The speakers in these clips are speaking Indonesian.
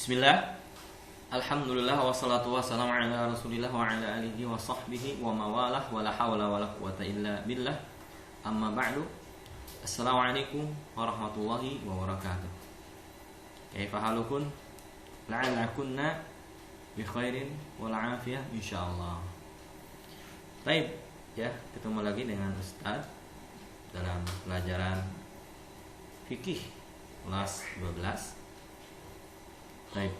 Bismillah. Alhamdulillah wassalatu wassalamu ala Rasulillah wa ala alihi wa sahbihi wa mawalah wa la hawla wa la quwata illa billah. Amma ba'du. Assalamualaikum warahmatullahi wabarakatuh. Kaifa halukum? La'allakunna bi khairin wal afiyah insyaallah. Baik, ya, ketemu lagi dengan Ustaz dalam pelajaran fikih kelas 12. Baik.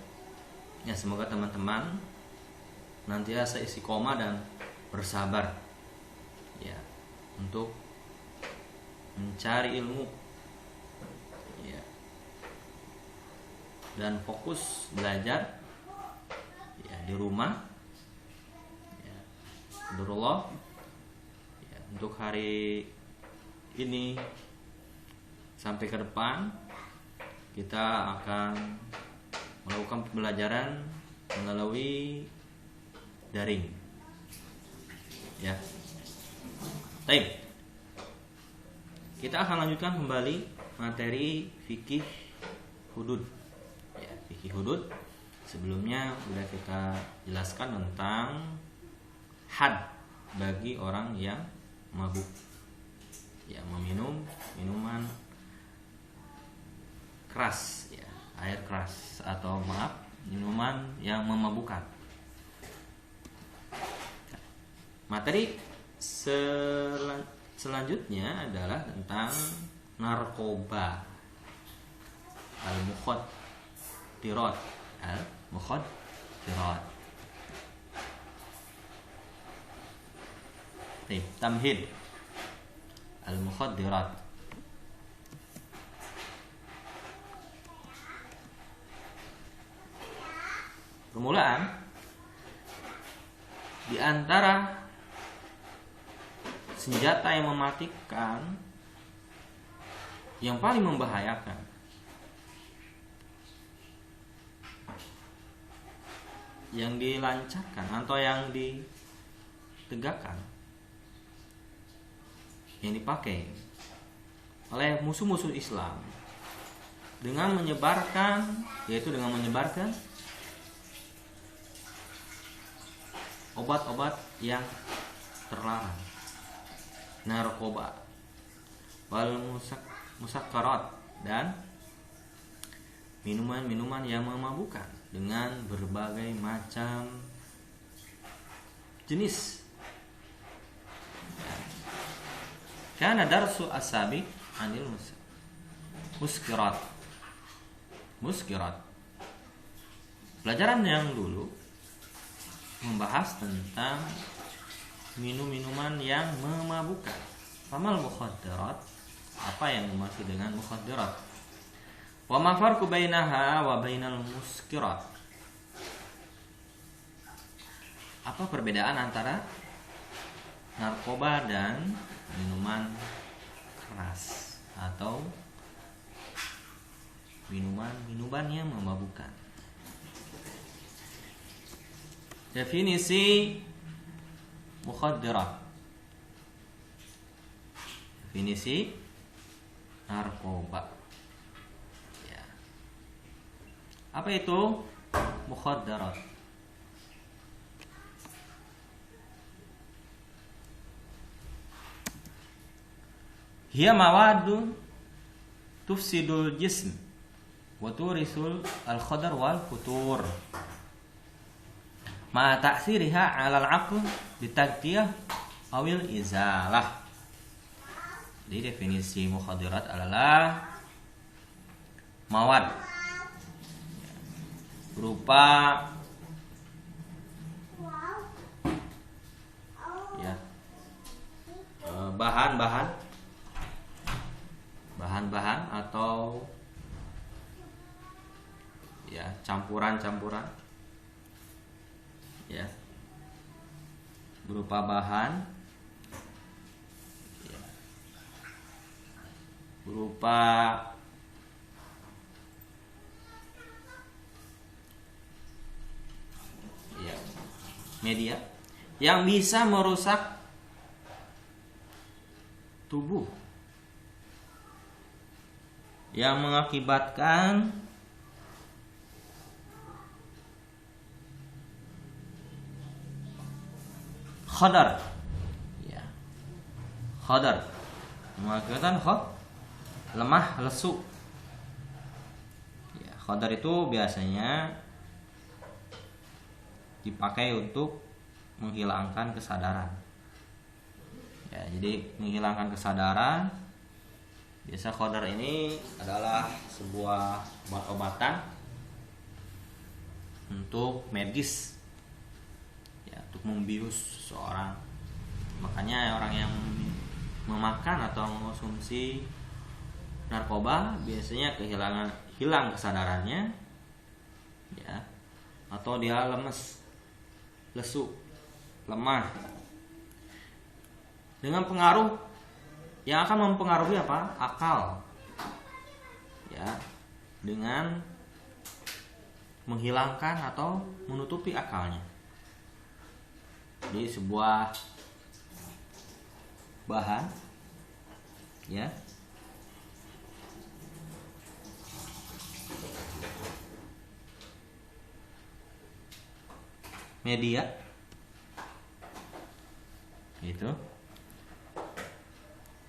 Ya, semoga teman-teman nantiasa istiqomah dan bersabar ya untuk mencari ilmu ya, dan fokus belajar ya di rumah ya. Alhamdulillah ya, untuk hari ini sampai ke depan kita akan melakukan pembelajaran melalui daring ya. Baik, kita akan lanjutkan kembali materi fikih hudud ya, fikih hudud. Sebelumnya sudah kita jelaskan tentang had bagi orang yang mabuk ya, meminum minuman keras ya, air keras atau minuman yang memabukkan. Materi selanjutnya adalah tentang narkoba, al-mukhaddirat. Tamhid al-mukhaddirat. Permulaan, di antara senjata yang mematikan yang paling membahayakan yang dilancarkan atau yang ditegakkan, yang dipakai oleh musuh-musuh Islam dengan menyebarkan obat-obat yang terlarang, narkoba, wal musakkarat, dan minuman-minuman yang memabukkan dengan berbagai macam jenis. Kana darsu asabi anil muskirat. Pelajaran yang dulu membahas tentang minum-minuman yang memabukkan. Famal mukhaddarat, apa yang dimaksud dengan mukhaddarat? Wa ma farqu bainaha wa bainal muskirat? Apa perbedaan antara narkoba dan minuman keras atau minuman yang memabukkan? Definisi mukhaddirat. Definisi narkoba. Ya. Apa itu mukhaddirat? Hiya mawadun tufsidul jism wa turisul al-khadar wal futur ma ta'siriha 'alal 'aql bitaqdiyah awil izalah. Jadi definisi mukhaddirat adalah mawad berupa ya, bahan-bahan atau ya campuran-campuran ya, berupa bahan ya, berupa ya, media yang bisa merusak tubuh, yang mengakibatkan Khodar. Ya. Khodar. Mengakibatkan lemah, lesu. Ya, khodar itu biasanya dipakai untuk menghilangkan kesadaran. Ya, jadi menghilangkan kesadaran. Biasa khodar ini adalah sebuah obat-obatan untuk medis, ya, untuk membius seseorang. Makanya orang yang memakan atau mengonsumsi narkoba biasanya hilang kesadarannya, ya, atau dia lemes, lesu, lemah. Dengan pengaruh yang akan mempengaruhi apa? Akal. Ya, dengan menghilangkan atau menutupi akalnya. Jadi sebuah bahan, ya, media, itu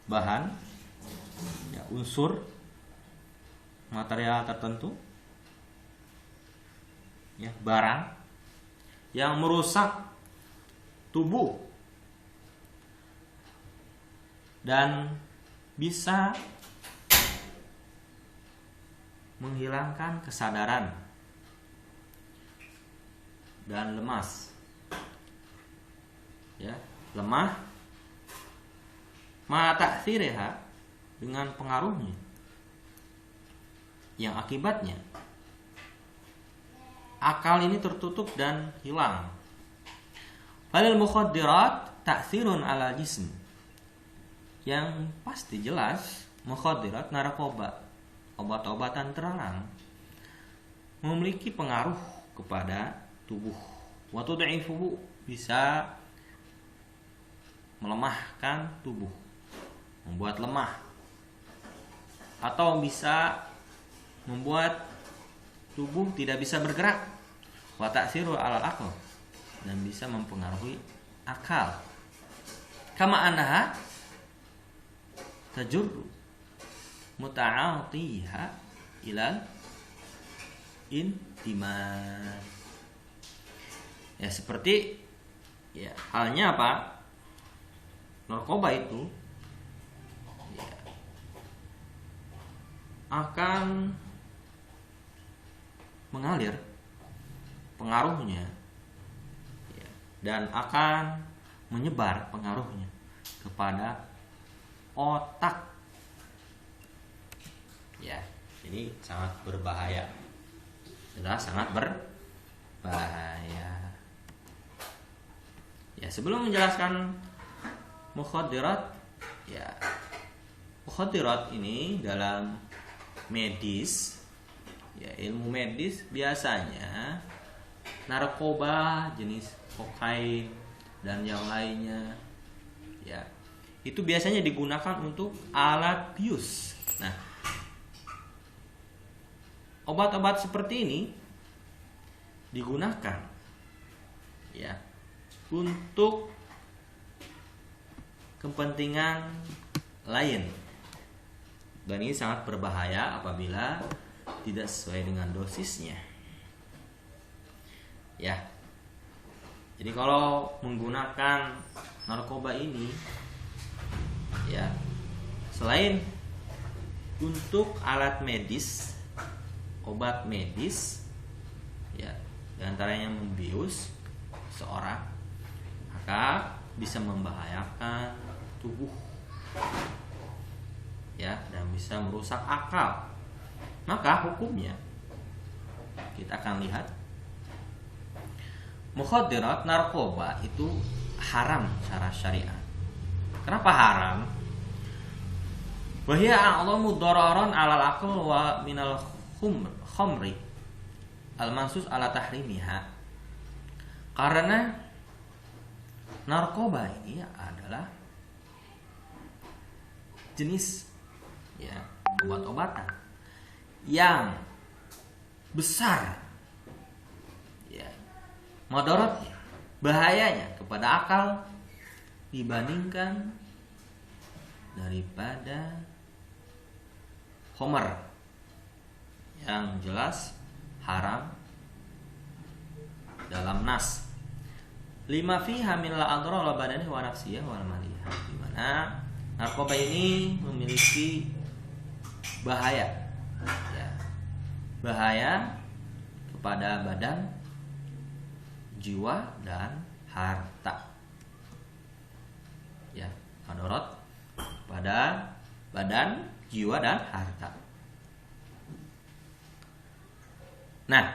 bahan, ya, unsur material tertentu, ya, barang yang merusak tubuh dan bisa menghilangkan kesadaran dan lemas, ya, lemah, ma ta'thiriha, dengan pengaruhnya yang akibatnya akal ini tertutup dan hilang. Falil mukhaddirat ta'thirun ala jism. Yang pasti jelas mukhaddirat, narkoba, obat-obatan terlarang, memiliki pengaruh kepada tubuh. Wa tud'ifuhu, bisa melemahkan tubuh, membuat lemah, atau bisa membuat tubuh tidak bisa bergerak. Wa ta'siru 'alal aql, dan bisa mempengaruhi akal. Kama annaha tajurru muta'atiha ilal intiman. Ya, seperti, ya, halnya apa? Narkoba itu, ya, akan mengalir pengaruhnya, ya, dan akan menyebar pengaruhnya kepada otak. Ya, jadi sangat berbahaya. Jelas sangat berbahaya. Ya, sebelum menjelaskan mukhaddirat, ya, mukhaddirat ini dalam medis, ya, ilmu medis, biasanya narkoba jenis kokain dan yang lainnya, ya, itu biasanya digunakan untuk alat bius. Nah, obat-obat seperti ini digunakan, ya, untuk kepentingan lain, dan ini sangat berbahaya apabila tidak sesuai dengan dosisnya. Ya, jadi kalau menggunakan narkoba ini, ya, selain untuk alat medis, obat medis, ya, diantaranya membius seorang, maka bisa membahayakan tubuh, ya, dan bisa merusak akal. Maka hukumnya kita akan lihat, mukhaddirat, narkoba itu haram secara syariat. Kenapa haram? Wa hiya a'lamu dararan 'alal aql wa minal khamri al-mansus ala tahrimiha. Karena narkoba ini adalah jenis, ya, obat-obatan yang besar, ya, mudaratnya, bahayanya kepada akal dibandingkan daripada khamar, yang jelas haram dalam nas. Lima fiha min la adra la badani wa nafsiyah wa maliyah. Di mana narkoba ini memiliki bahaya, ya, bahaya kepada badan, jiwa dan harta. Ya, madarat pada badan, jiwa dan harta. Nah,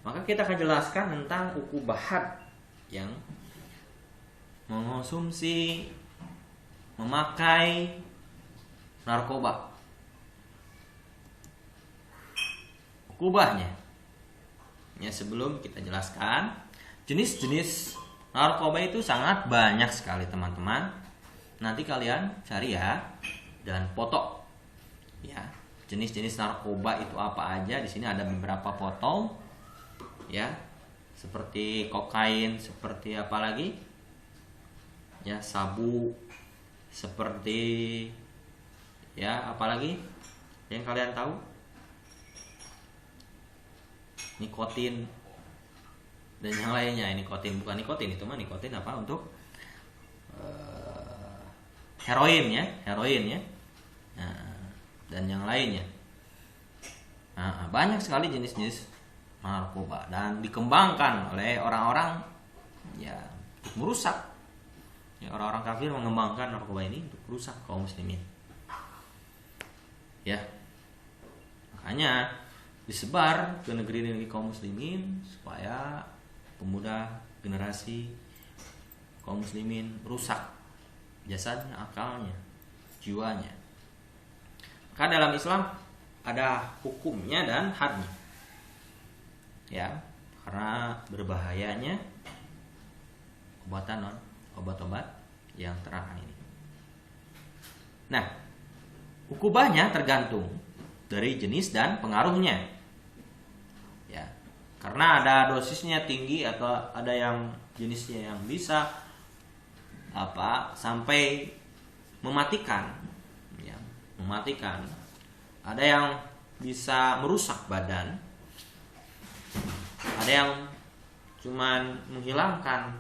maka kita akan jelaskan tentang ukubahat yang mengonsumsi, memakai narkoba. Ukubahnya. Ya, sebelum kita jelaskan, jenis-jenis narkoba itu sangat banyak sekali, teman-teman. Nanti kalian cari ya dan foto. Ya, jenis-jenis narkoba itu apa aja? Di sini ada beberapa foto. Ya, seperti kokain, seperti apa lagi? Ya, sabu, seperti ya, apa lagi yang kalian tahu? Nikotin dan yang lainnya. Nikotin, bukan nikotin, itu mah nikotin apa untuk heroin ya, heroin ya. Nah, dan yang lainnya. Nah, banyak sekali jenis-jenis narkoba dan dikembangkan oleh orang-orang ya untuk merusak. Ya, orang-orang kafir mengembangkan narkoba ini untuk merusak kaum muslimin. Ya. Makanya disebar ke negeri-negeri kaum muslimin supaya pemuda generasi kaum muslimin rusak jasadnya, akalnya, jiwanya. Maka dalam Islam ada hukumnya dan hadnya. Ya, karena berbahayanya obat-obat yang terlarang ini. Nah, ukubahnya tergantung dari jenis dan pengaruhnya. Ya, karena ada dosisnya tinggi atau ada yang jenisnya yang bisa sampai mematikan. Ya, mematikan. Ada yang bisa merusak badan. Ada yang cuman menghilangkan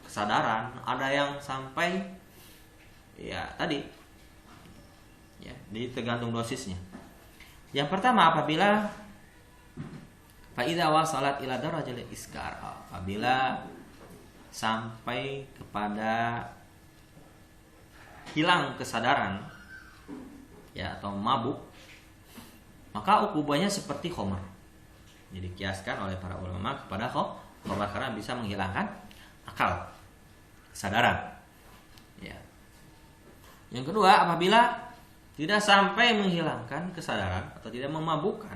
kesadaran, ada yang sampai ya tadi ya, tergantung dosisnya. Yang pertama, apabila faida wasalat ila darajal iskar, apabila sampai kepada hilang kesadaran ya atau mabuk, maka ukubahnya seperti khamar. Jadi dikiaskan oleh para ulama kepada khamar karena bisa menghilangkan akal, kesadaran. Ya. Yang kedua, apabila tidak sampai menghilangkan kesadaran atau tidak memabukkan,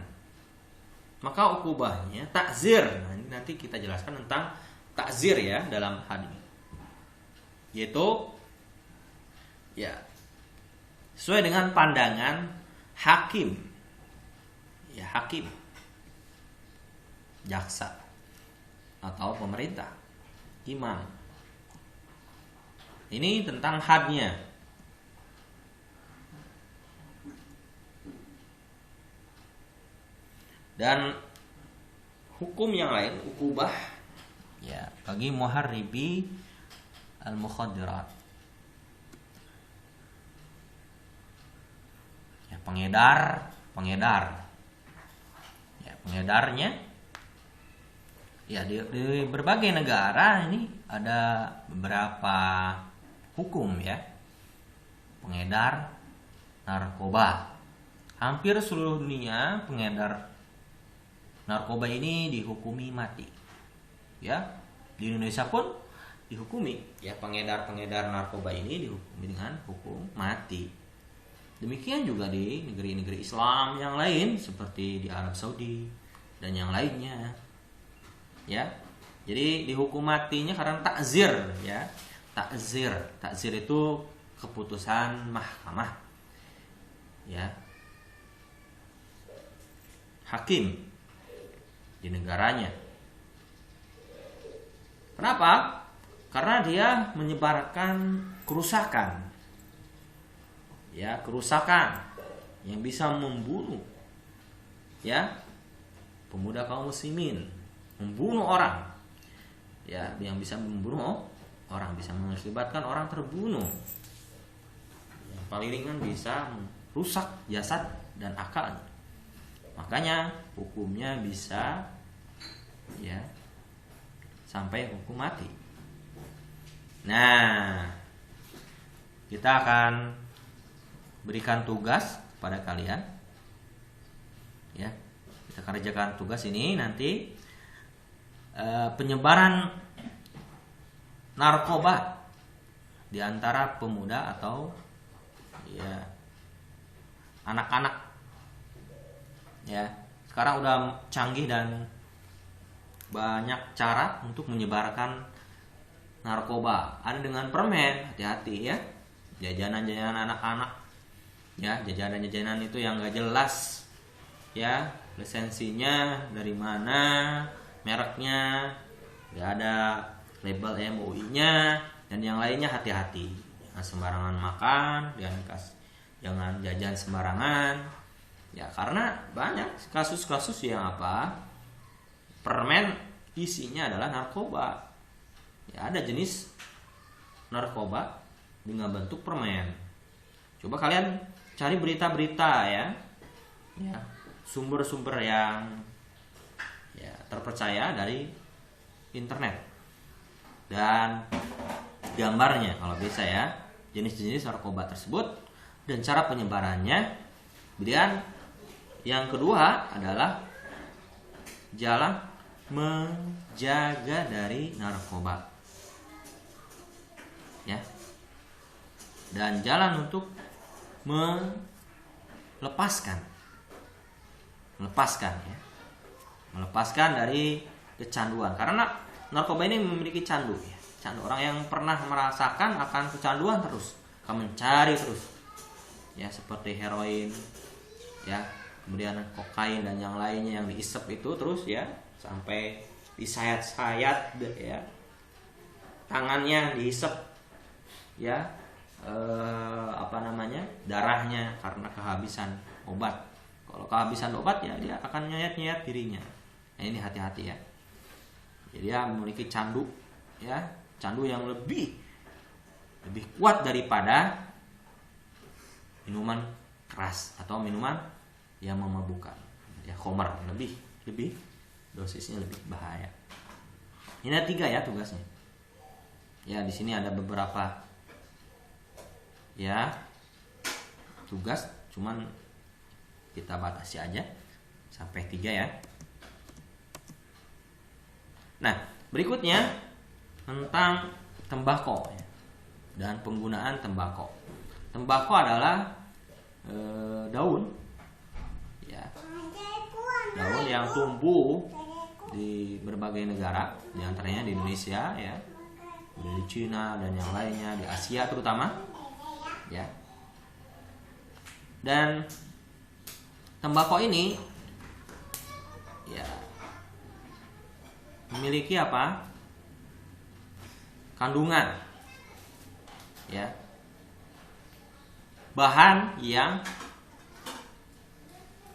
maka ukubahnya takzir. Nah, ini nanti kita jelaskan tentang takzir ya dalam hadis. Yaitu ya sesuai dengan pandangan hakim. Ya, hakim, jaksa atau pemerintah, imam. Ini tentang hadnya. Dan hukum yang lain, ukubah ya bagi muharribi al-mukhadirat. Ya, pengedar. Ya, pengedarnya ya di berbagai negara ini ada beberapa hukum ya. Pengedar narkoba. Hampir seluruh dunia pengedar narkoba ini dihukumi mati. Ya, di Indonesia pun dihukumi. Ya, pengedar narkoba ini dihukumi dengan hukum mati. Demikian juga di negeri-negeri Islam yang lain seperti di Arab Saudi dan yang lainnya. Ya. Jadi dihukum matinya karena takzir ya. Takzir itu keputusan mahkamah. Ya. Hakim di negaranya. Kenapa? Karena dia menyebarkan kerusakan. Ya, kerusakan yang bisa membunuh ya pemuda kaum muslimin, membunuh orang. Ya, yang bisa membunuh orang, bisa mengakibatkan orang terbunuh. Yang paling ringan bisa rusak jasad dan akal. Makanya hukumnya bisa ya sampai hukum mati. Nah, kita akan berikan tugas pada kalian. Ya, kita akan kerjakan tugas ini nanti penyebaran narkoba di antara pemuda atau ya anak-anak. Ya, sekarang udah canggih dan banyak cara untuk menyebarkan narkoba. Ada dengan permen, hati-hati ya. Jajanan-jajanan anak-anak. Ya, jajanan-jajanan itu yang gak jelas. Ya, lisensinya dari mana, mereknya, gak ada label MUI-nya, dan yang lainnya hati-hati. Jangan sembarangan makan, jangan jajan sembarangan. Ya, karena banyak kasus-kasus yang apa? Permen isinya adalah narkoba. Ya, ada jenis narkoba dengan bentuk permen. Coba kalian cari berita-berita ya. Ya, sumber-sumber yang ya terpercaya dari internet. Dan gambarnya kalau bisa ya, jenis-jenis narkoba tersebut dan cara penyebarannya. Kemudian yang kedua adalah jalan menjaga dari narkoba. Ya. Dan jalan untuk melepaskan ya. Melepaskan dari kecanduan. Karena narkoba ini memiliki candu ya. Candu, orang yang pernah merasakan akan kecanduan terus akan mencari terus. Ya, seperti heroin ya, kemudian kokain dan yang lainnya yang diisep itu terus ya, sampai disayat-sayat ya, tangannya diisep ya, darahnya karena kehabisan obat. Kalau kehabisan obat ya dia akan nyayat-nyayat dirinya. Nah, ini hati-hati ya. Jadi dia memiliki candu ya, candu yang lebih kuat daripada minuman keras atau minuman yang memabukkan. Ya, khamar lebih dosisnya lebih bahaya. Ini ada 3 ya tugasnya. Ya, di sini ada beberapa ya tugas, cuman kita batasi aja sampai 3 ya. Nah, berikutnya tentang tembakau ya, dan penggunaan tembakau. Tembakau adalah daun ya, daun yang tumbuh di berbagai negara, di antaranya di Indonesia ya, di Cina dan yang lainnya, di Asia terutama ya. Dan tembakau ini ya memiliki apa? Kandungan ya, bahan yang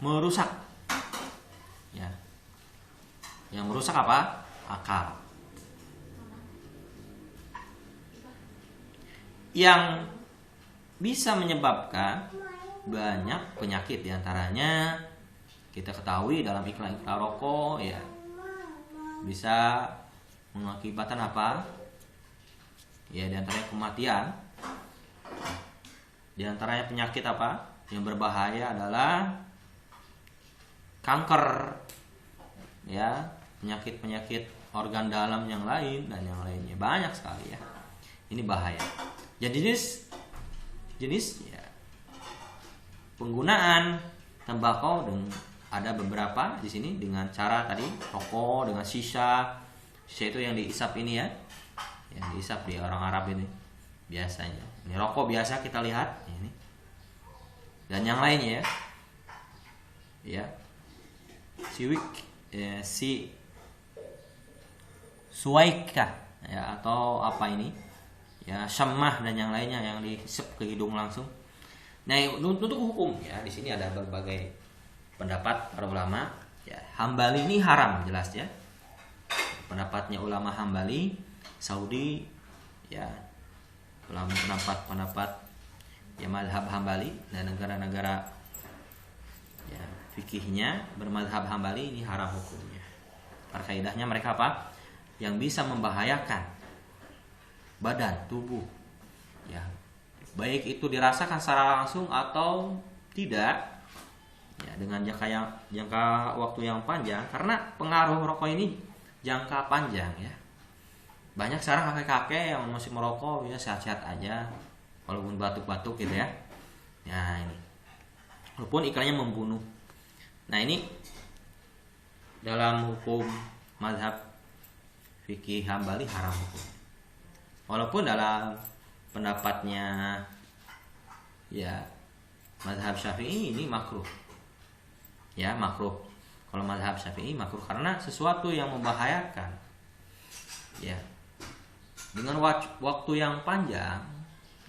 merusak ya. Yang merusak apa? Akal. Yang bisa menyebabkan banyak penyakit, diantaranya kita ketahui dalam iklan-iklan rokok ya, bisa mengakibatkan apa? Ya, diantaranya kematian. Diantaranya penyakit apa yang berbahaya adalah kanker ya, penyakit organ dalam yang lain dan yang lainnya, banyak sekali ya. Ini bahaya. Jadi jenis ya, penggunaan tembakau dan ada beberapa di sini dengan cara tadi rokok dengan sisa itu yang diisap ini ya, yang diisap di orang Arab ini biasanya. Ini rokok biasa kita lihat ini dan yang lainnya ya, siwik ya, suwaika ya, atau apa ini ya, syamah dan yang lainnya yang dihisap ke hidung langsung. Nah, untuk hukum ya, di sini ada berbagai pendapat para ulama. Ya, Hambali ini haram jelas ya. Pendapatnya ulama Hambali Saudi ya, ulama pendapat ya mazhab Hambali, dan negara-negara ya fikihnya bermazhab Hambali ini haram hukumnya. Karena kaidahnya mereka apa? Yang bisa membahayakan badan, tubuh ya, baik itu dirasakan secara langsung atau tidak ya, dengan jangka waktu yang panjang, karena pengaruh rokok ini jangka panjang ya. Banyak sekarang kakek-kakek yang masih merokok ya sehat-sehat aja walaupun batuk-batuk gitu ya. Nah ini walaupun iklannya membunuh. Nah ini dalam hukum mazhab fikih Hambali haram hukum. Walaupun dalam pendapatnya ya mazhab Syafi'i ini makruh. Ya, makruh. Kalau mazhab Syafi'i makruh karena sesuatu yang membahayakan. Ya. Dengan waktu yang panjang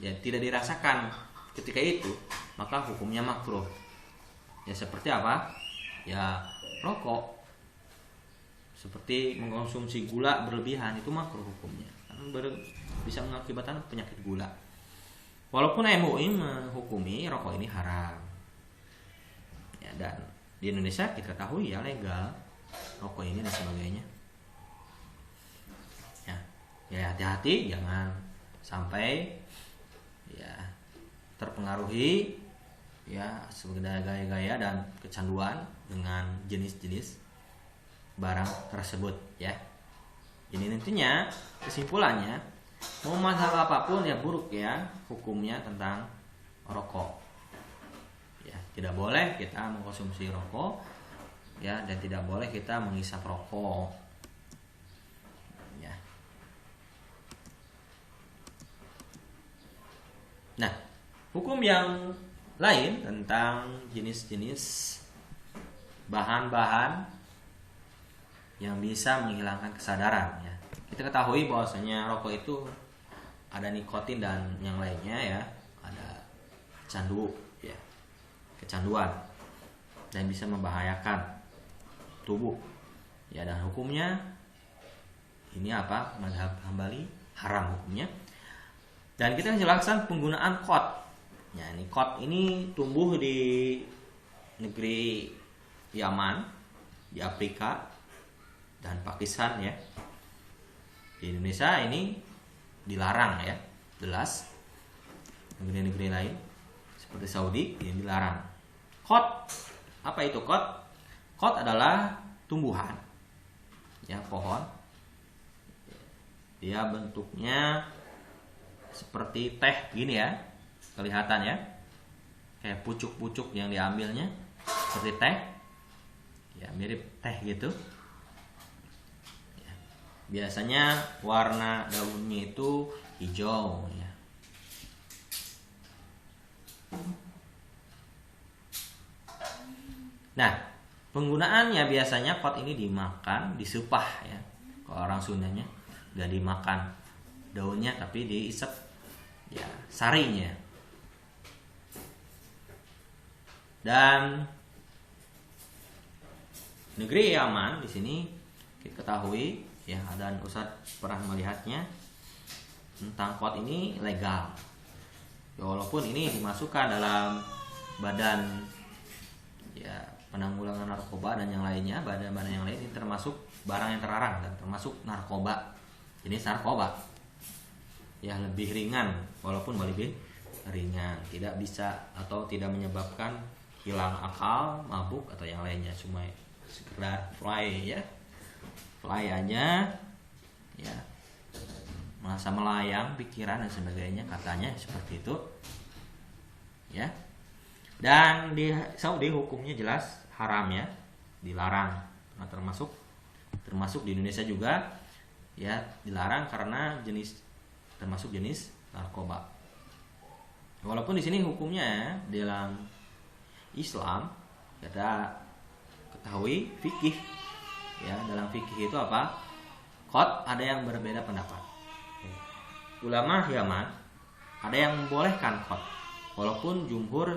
ya tidak dirasakan ketika itu, maka hukumnya makruh. Ya seperti apa? Ya rokok. Seperti mengkonsumsi gula berlebihan itu makruh hukumnya. Karena bisa mengakibatkan penyakit gula. Walaupun MUI menghukumi rokok ini haram. Ya, dan di Indonesia kita ketahui ya legal rokok ini dan sebagainya. Ya hati-hati jangan sampai ya terpengaruhi ya sebagai gaya-gaya dan kecanduan dengan jenis-jenis barang tersebut ya. Jadi intinya kesimpulannya mau mazhab apapun ya buruk ya hukumnya tentang rokok. Ya, tidak boleh kita mengkonsumsi rokok ya, dan tidak boleh kita menghisap rokok. Ya. Nah, hukum yang lain tentang jenis-jenis bahan-bahan yang bisa menghilangkan kesadaran ya. Kita ketahui bahwasanya rokok itu ada nikotin dan yang lainnya ya, ada kecanduan dan bisa membahayakan tubuh ya, dan hukumnya ini apa? Mazhab Hambali haram hukumnya. Dan kita menjelaskan penggunaan kod. Ya, ini kod ini tumbuh di negeri Yaman, di Afrika dan Pakistan ya. Di Indonesia ini dilarang ya, jelas. Negeri-negeri lain seperti Saudi ini dilarang. Kod, apa itu kod? Kod adalah tumbuhan ya, pohon. Dia bentuknya seperti teh gini ya, kelihatan ya, kayak pucuk-pucuk yang diambilnya seperti teh ya, mirip teh gitu. Biasanya warna daunnya itu hijau ya. Nah, penggunaannya biasanya kod ini dimakan, disupah ya. Kalau orang Sundanya gak dimakan daunnya tapi diisep ya sarinya. Dan negeri Yaman di sini kita ketahui ya, dan Ustadz pernah melihatnya tentang kod ini legal ya, walaupun ini dimasukkan dalam badan ya penanggulangan narkoba dan yang lainnya, badan-badan yang lain ini termasuk barang yang terlarang dan termasuk narkoba, jenis narkoba ya, lebih ringan, walaupun lebih ringan, tidak bisa atau tidak menyebabkan hilang akal, mabuk atau yang lainnya, cuma sekedar fly ya, fly aja ya, masa melayang pikiran dan sebagainya, katanya seperti itu ya. Dan di Saudi hukumnya jelas haram ya, dilarang. Nah, termasuk di Indonesia juga ya dilarang karena termasuk jenis narkoba. Walaupun di sini hukumnya dalam Islam kita ketahui fikih ya, dalam fikih itu apa? Kod ada yang berbeda pendapat. ulama Yaman ada yang membolehkan qad, walaupun jumhur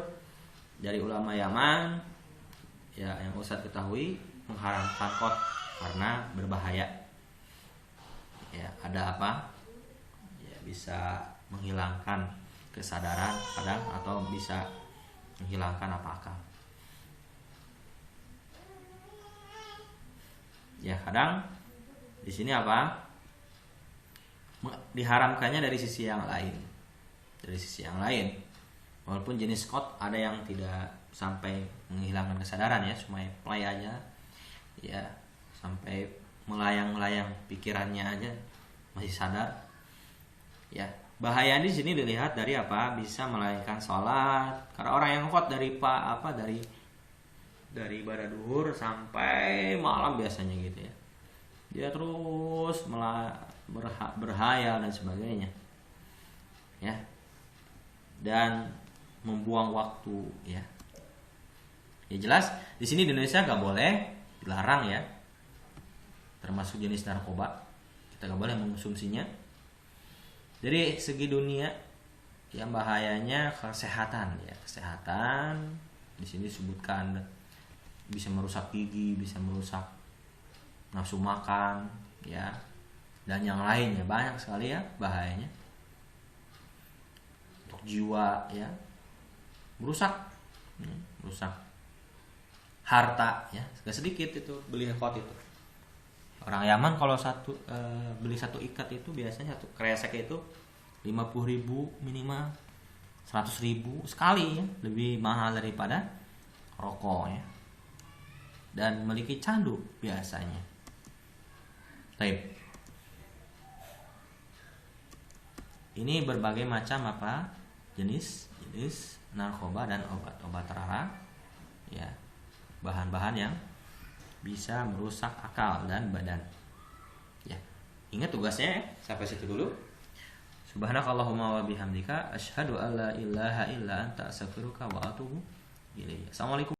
dari ulama Yaman ya yang Ustaz ketahui mengharamkan qad karena berbahaya. Ya, ada apa? Ya, bisa menghilangkan kesadaran kadang atau bisa menghilangkan apa akal. Ya, kadang di sini apa? Diharamkannya dari sisi yang lain. Dari sisi yang lain. Walaupun jenis qad ada yang tidak sampai menghilangkan kesadaran ya, cuma play aja. Ya, sampai melayang-layang pikirannya aja masih sadar. Ya, bahaya di sini dilihat dari apa? Bisa melalaikan sholat. Karena orang yang qad dari dari ibadah duhur sampai malam biasanya gitu ya. Dia terus berhayal dan sebagainya. Ya. Dan membuang waktu ya. Ya jelas di sini di Indonesia nggak boleh, dilarang ya. Termasuk jenis narkoba. Kita nggak boleh mengkonsumsinya. Dari segi dunia yang bahayanya kesehatan ya. Kesehatan di sini disebutkan bisa merusak gigi, bisa merusak nafsu makan ya, dan yang lainnya banyak sekali ya bahayanya untuk jiwa ya, merusak harta ya, gak sedikit itu beli qad itu. Orang Yaman kalau beli satu ikat itu biasanya satu kresek itu 50.000 minimal, 100.000 sekali ya, lebih mahal daripada rokok ya. Dan memiliki candu biasanya. Baik. Ini berbagai macam apa? Jenis narkoba dan obat-obat terlarang. Ya. Bahan-bahan yang bisa merusak akal dan badan. Ya. Ingat tugasnya ya. Sampai situ dulu. Subhanakallahumma wa bihamdika asyhadu an la ilaha illa anta astaghfiruka wa atubu ilaik. Assalamualaikum.